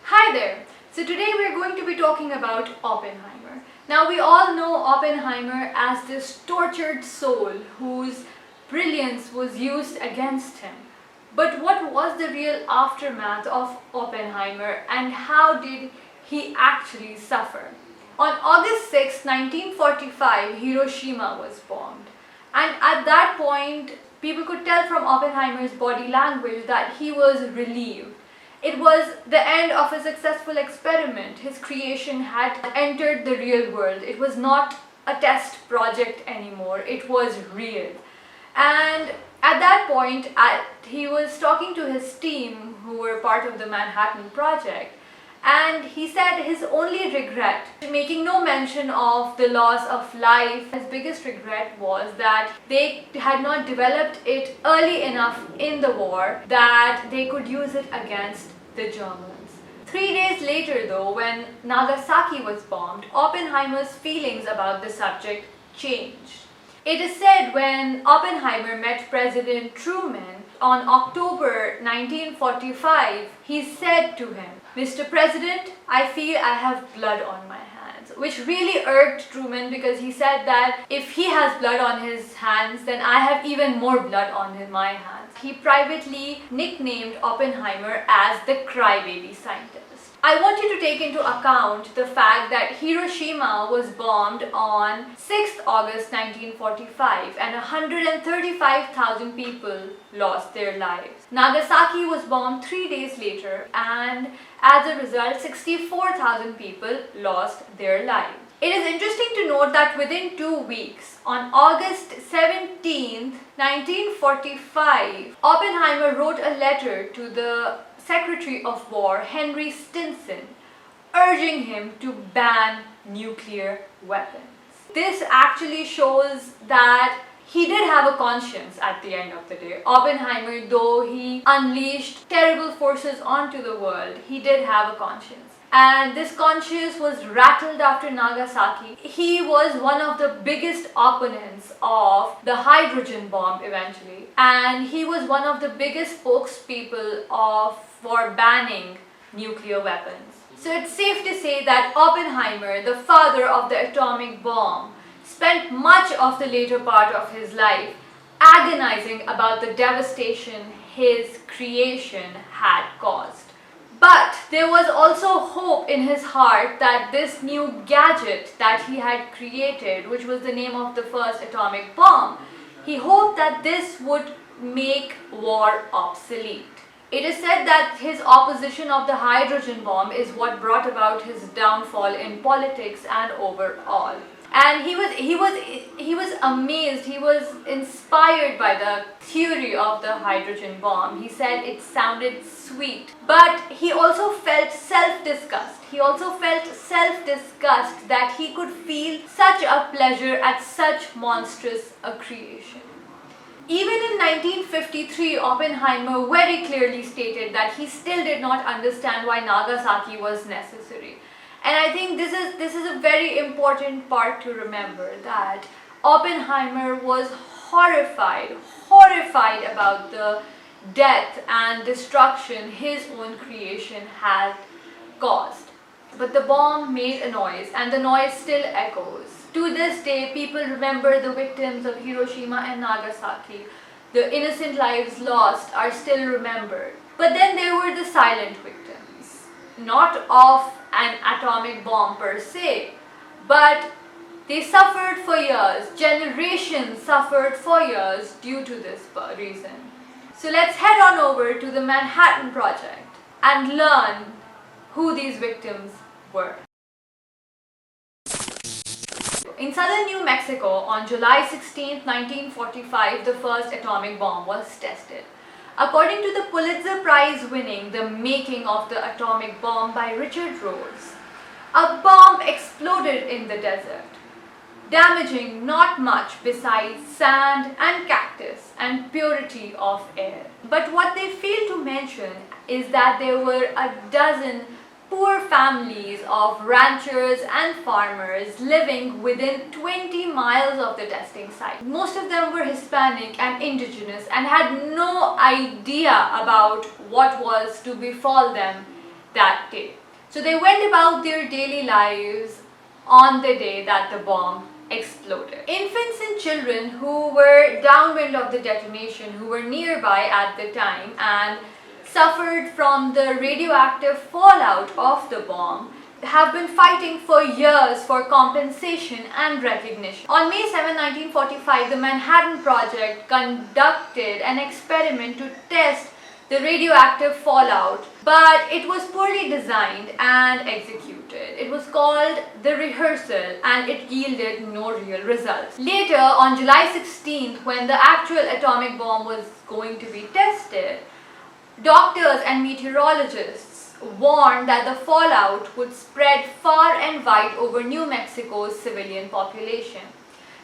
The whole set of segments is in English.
Hi there! So today we're going to be talking about Oppenheimer. Now we all know Oppenheimer as this tortured soul whose brilliance was used against him. But what was the real aftermath of Oppenheimer and how did he actually suffer? On August 6, 1945, Hiroshima was bombed. And at that point, people could tell from Oppenheimer's body language that he was relieved. It was the end of a successful experiment. His creation had entered the real world. It was not a test project anymore. It was real. And at that point, he was talking to his team who were part of the Manhattan Project. And he said his only regret, making no mention of the loss of life, his biggest regret was that they had not developed it early enough in the war that they could use it against the Germans. 3 days later though, when Nagasaki was bombed, Oppenheimer's feelings about the subject changed. It is said when Oppenheimer met President Truman on October 1945, he said to him, "Mr. President, I feel I have blood on my hands," which really irked Truman because he said that if he has blood on his hands, then I have even more blood on my hands. He privately nicknamed Oppenheimer as the crybaby scientist. I want you to take into account the fact that Hiroshima was bombed on 6th August 1945 and 135,000 people lost their lives. Nagasaki was bombed 3 days later and as a result 64,000 people lost their lives. It is interesting to note that within 2 weeks, on August 17th, 1945, Oppenheimer wrote a letter to the Secretary of War, Henry Stinson, urging him to ban nuclear weapons. This actually shows that he did have a conscience at the end of the day. Oppenheimer, though he unleashed terrible forces onto the world, he did have a conscience. And this conscience was rattled after Nagasaki. He was one of the biggest opponents of the hydrogen bomb eventually. And he was one of the biggest spokespeople for banning nuclear weapons. So it's safe to say that Oppenheimer, the father of the atomic bomb, spent much of the later part of his life agonizing about the devastation his creation had caused. But there was also hope in his heart that this new gadget that he had created, which was the name of the first atomic bomb, he hoped that this would make war obsolete. It is said that his opposition of the hydrogen bomb is what brought about his downfall in politics and overall. And he was amazed, he was inspired by the theory of the hydrogen bomb. He said it sounded sweet. But he also felt self-disgust. He also felt self-disgust that he could feel such a pleasure at such monstrous a creation. Even in 1953, Oppenheimer very clearly stated that he still did not understand why Nagasaki was necessary. And I think this is a very important part to remember, that Oppenheimer was horrified about the death and destruction his own creation had caused. But the bomb made a noise and the noise still echoes. To this day, people remember the victims of Hiroshima and Nagasaki. The innocent lives lost are still remembered. But then there were the silent victims, not of an atomic bomb per se, but they suffered for years. Generations suffered for years due to this reason. So let's head on over to the Manhattan Project and learn who these victims were. In southern New Mexico, on July 16, 1945, the first atomic bomb was tested. According to the Pulitzer Prize winning The Making of the Atomic Bomb by Richard Rhodes, a bomb exploded in the desert, damaging not much besides sand and cactus and purity of air. But what they fail to mention is that there were a dozen poor families of ranchers and farmers living within 20 miles of the testing site. Most of them were Hispanic and indigenous and had no idea about what was to befall them that day. So they went about their daily lives on the day that the bomb exploded. Infants and children who were downwind of the detonation, who were nearby at the time and suffered from the radioactive fallout of the bomb, have been fighting for years for compensation and recognition. On May 7, 1945, the Manhattan Project conducted an experiment to test the radioactive fallout, but it was poorly designed and executed. It was called the rehearsal and it yielded no real results. Later, on July 16th, when the actual atomic bomb was going to be tested, doctors and meteorologists warned that the fallout would spread far and wide over New Mexico's civilian population.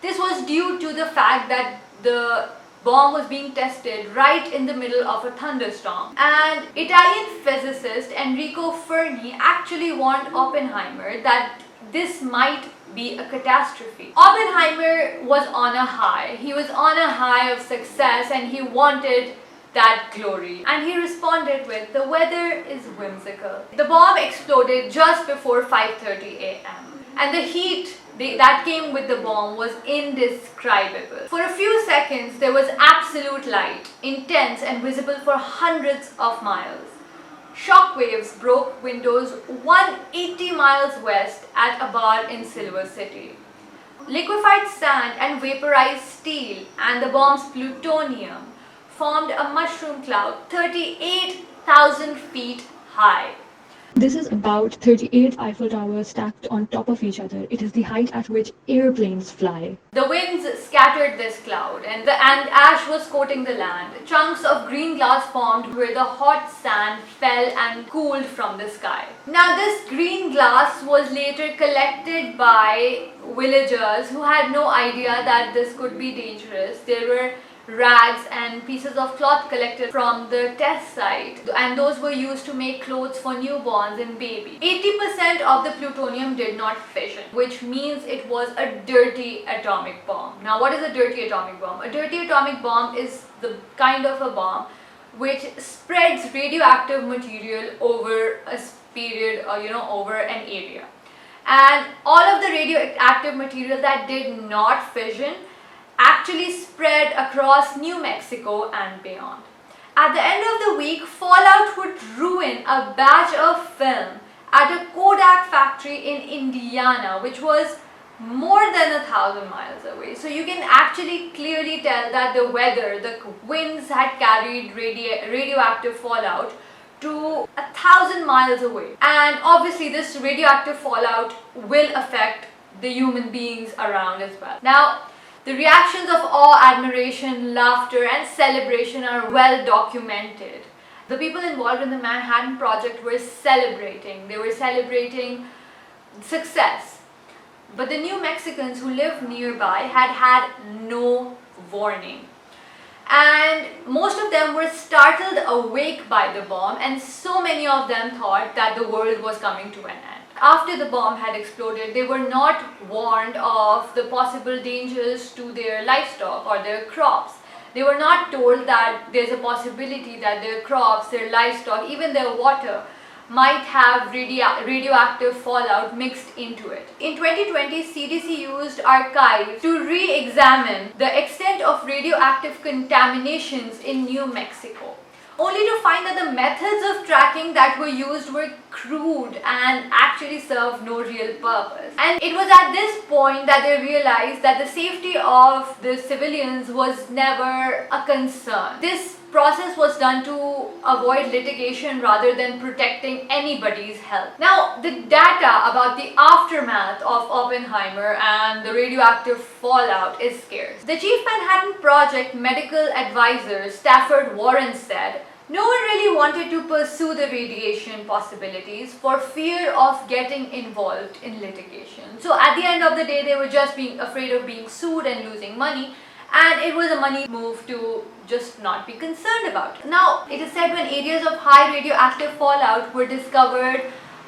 This was due to the fact that the bomb was being tested right in the middle of a thunderstorm. And Italian physicist Enrico Fermi actually warned Oppenheimer that this might be a catastrophe. Oppenheimer was on a high. He was on a high of success and he wanted that glory. And he responded with, "The weather is whimsical." The bomb exploded just before 5:30 a.m. and the heat that came with the bomb was indescribable. For a few seconds there was absolute light, intense and visible for hundreds of miles. Shockwaves broke windows 180 miles west at a bar in Silver City. Liquefied sand and vaporized steel and the bomb's plutonium formed a mushroom cloud 38,000 feet high. This is about 38 Eiffel Towers stacked on top of each other. It is the height at which airplanes fly. The winds scattered this cloud and ash was coating the land. Chunks of green glass formed where the hot sand fell and cooled from the sky. Now this green glass was later collected by villagers who had no idea that this could be dangerous. There were rags and pieces of cloth collected from the test site, and those were used to make clothes for newborns and babies. 80% of the plutonium did not fission, which means it was a dirty atomic bomb. Now what is a dirty atomic bomb? A dirty atomic bomb is the kind of a bomb which spreads radioactive material over a period or over an area. And all of the radioactive material that did not fission actually spread across New Mexico and beyond. At the end of the week, fallout would ruin a batch of film at a Kodak factory in Indiana, which was more than 1,000 miles away. So you can actually clearly tell that the weather, the winds had carried radioactive fallout to 1,000 miles away. And obviously this radioactive fallout will affect the human beings around as well. Now, the reactions of awe, admiration, laughter and celebration are well documented. The people involved in the Manhattan Project were celebrating. They were celebrating success. But the New Mexicans who lived nearby had no warning. And most of them were startled awake by the bomb, and so many of them thought that the world was coming to an end. After the bomb had exploded, they were not warned of the possible dangers to their livestock or their crops. They were not told that there's a possibility that their crops, their livestock, even their water might have radioactive fallout mixed into it. In 2020, CDC used archives to re-examine the extent of radioactive contaminations in New Mexico, only to find that the methods of tracking that were used were crude and actually served no real purpose. And it was at this point that they realized that the safety of the civilians was never a concern. This process was done to avoid litigation rather than protecting anybody's health. Now, the data about the aftermath of Oppenheimer and the radioactive fallout is scarce. The Chief Manhattan Project medical advisor, Stafford Warren, said, "No one really wanted to pursue the radiation possibilities for fear of getting involved in litigation." So at the end of the day, they were just being afraid of being sued and losing money. And it was a money move to just not be concerned about. Now, it is said when areas of high radioactive fallout were discovered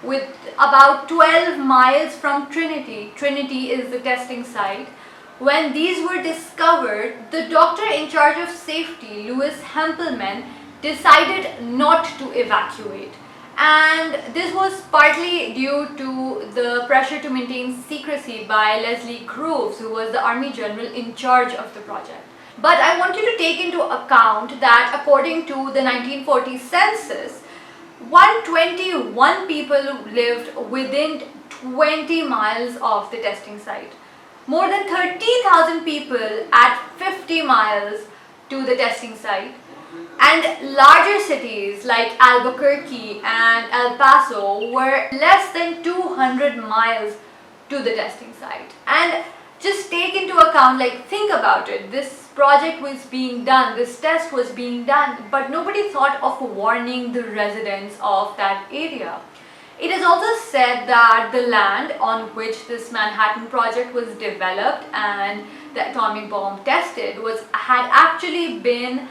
with about 12 miles from Trinity. Trinity is the testing site. When these were discovered, the doctor in charge of safety, Louis Hempelman, decided not to evacuate. And this was partly due to the pressure to maintain secrecy by Leslie Groves, who was the army general in charge of the project. But I want you to take into account that according to the 1940 census, 121 people lived within 20 miles of the testing site. More than 30,000 people at 50 miles to the testing site. And larger cities like Albuquerque and El Paso were less than 200 miles to the testing site. And just take into account, like, think about it, this project was being done, this test was being done, but nobody thought of warning the residents of that area. It is also said that the land on which this Manhattan Project was developed and the atomic bomb tested had actually been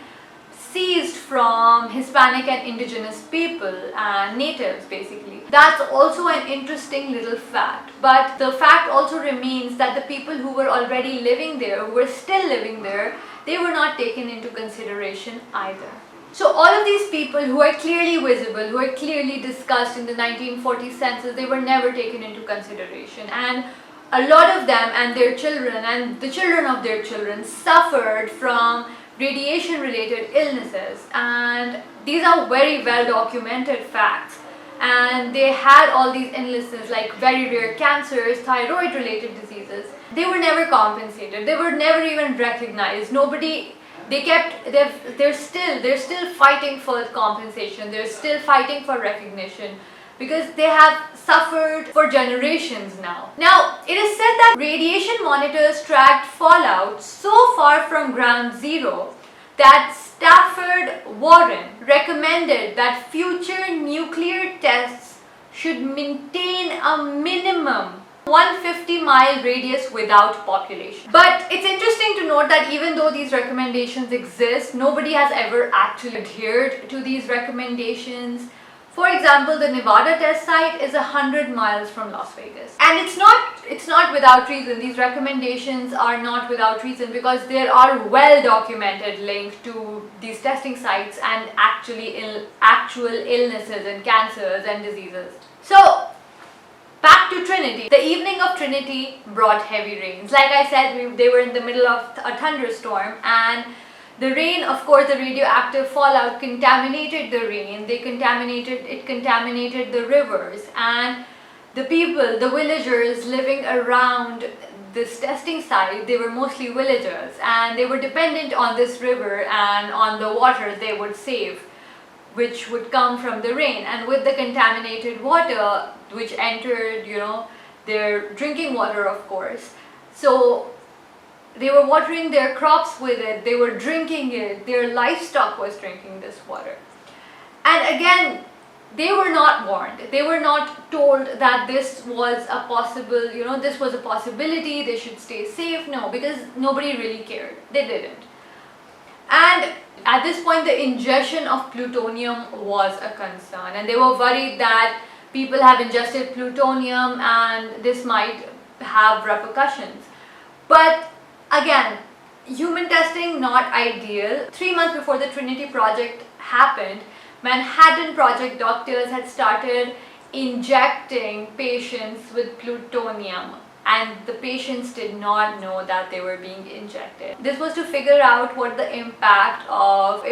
seized from Hispanic and indigenous people and natives, basically. That's also an interesting little fact. But the fact also remains that the people who were already living there, who were still living there, they were not taken into consideration either. So all of these people who are clearly visible, who are clearly discussed in the 1940 census, they were never taken into consideration. And a lot of them and their children and the children of their children suffered from radiation related illnesses, and these are very well documented facts. And they had all these illnesses like very rare cancers, thyroid related diseases. They were never compensated, they were never even recognized. Nobody, they're still fighting for compensation, they're still fighting for recognition, because they have suffered for generations now. Now, it is said that radiation monitors tracked fallout so far from ground zero that Stafford Warren recommended that future nuclear tests should maintain a minimum 150-mile radius without population. But it's interesting to note that even though these recommendations exist, nobody has ever actually adhered to these recommendations. For example, the Nevada test site is 100 miles from Las Vegas. And it's not without reason. These recommendations are not without reason, because there are well documented links to these testing sites and actual illnesses and cancers and diseases. So, back to Trinity. The evening of Trinity brought heavy rains. Like I said, they were in the middle of a thunderstorm, and the rain, of course, the radioactive fallout contaminated the rain. It contaminated the rivers, and the people, the villagers living around this testing site, they were mostly villagers, and they were dependent on this river and on the water they would save, which would come from the rain. And with the contaminated water, which entered, their drinking water, of course, so they were watering their crops with it, they were drinking it, their livestock was drinking this water. And again, they were not warned, they were not told that this was a possibility, they should stay safe. No, because nobody really cared, they didn't. And at this point, the ingestion of plutonium was a concern, and they were worried that people have ingested plutonium and this might have repercussions. But again, human testing not ideal. 3 months before the Trinity project happened, Manhattan Project doctors had started injecting patients with plutonium, and the patients did not know that they were being injected. This was to figure out what the impact of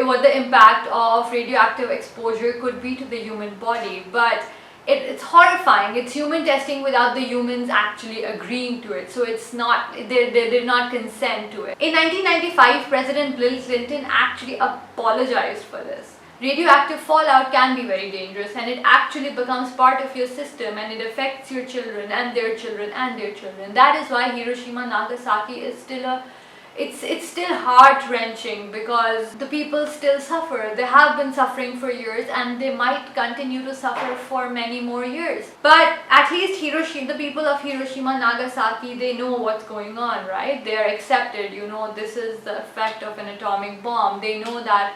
radioactive exposure could be to the human body. But it's horrifying. It's human testing without the humans actually agreeing to it. So it's not, they did not consent to it. In 1995, President Bill Clinton actually apologized for this. Radioactive fallout can be very dangerous, and it actually becomes part of your system, and it affects your children and their children and their children. That is why Hiroshima Nagasaki is still it's still heart-wrenching, because the people still suffer. They have been suffering for years, and they might continue to suffer for many more years. But at least the people of Hiroshima Nagasaki, they know what's going on, right? They are accepted, this is the effect of an atomic bomb. They know that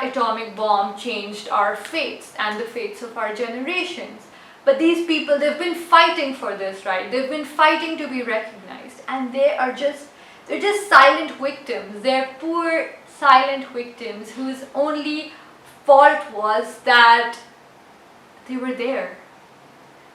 atomic bomb changed our fates and the fates of our generations. But these people, they've been fighting for this, right? They've been fighting to be recognized, and they're just silent victims. They're poor silent victims whose only fault was that they were there.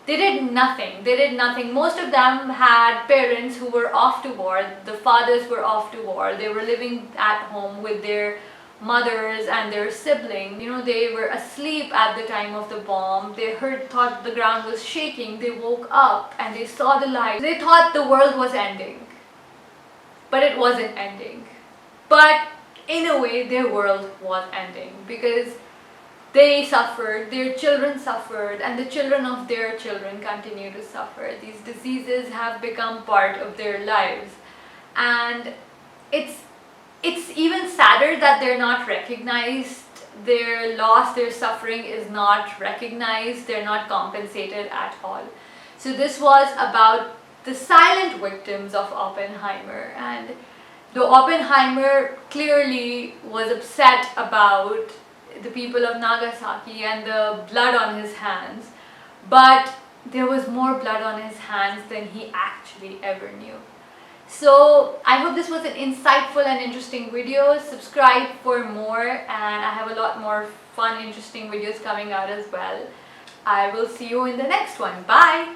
They did nothing. They did nothing. Most of them had parents who were off to war. The fathers were off to war. They were living at home with their mothers and their siblings. You know, they were asleep at the time of the bomb. They thought the ground was shaking. They woke up and they saw the light. They thought the world was ending. But it wasn't ending. But in a way, their world was ending, because they suffered, their children suffered, and the children of their children continue to suffer. These diseases have become part of their lives. And it's even sadder that they're not recognized. Their loss, their suffering is not recognized. They're not compensated at all. So this was about the silent victims of Oppenheimer. And though Oppenheimer clearly was upset about the people of Nagasaki and the blood on his hands, but there was more blood on his hands than he actually ever knew. So I hope this was an insightful and interesting video. Subscribe for more, and I have a lot more fun, interesting videos coming out as well. I will see you in the next one. Bye!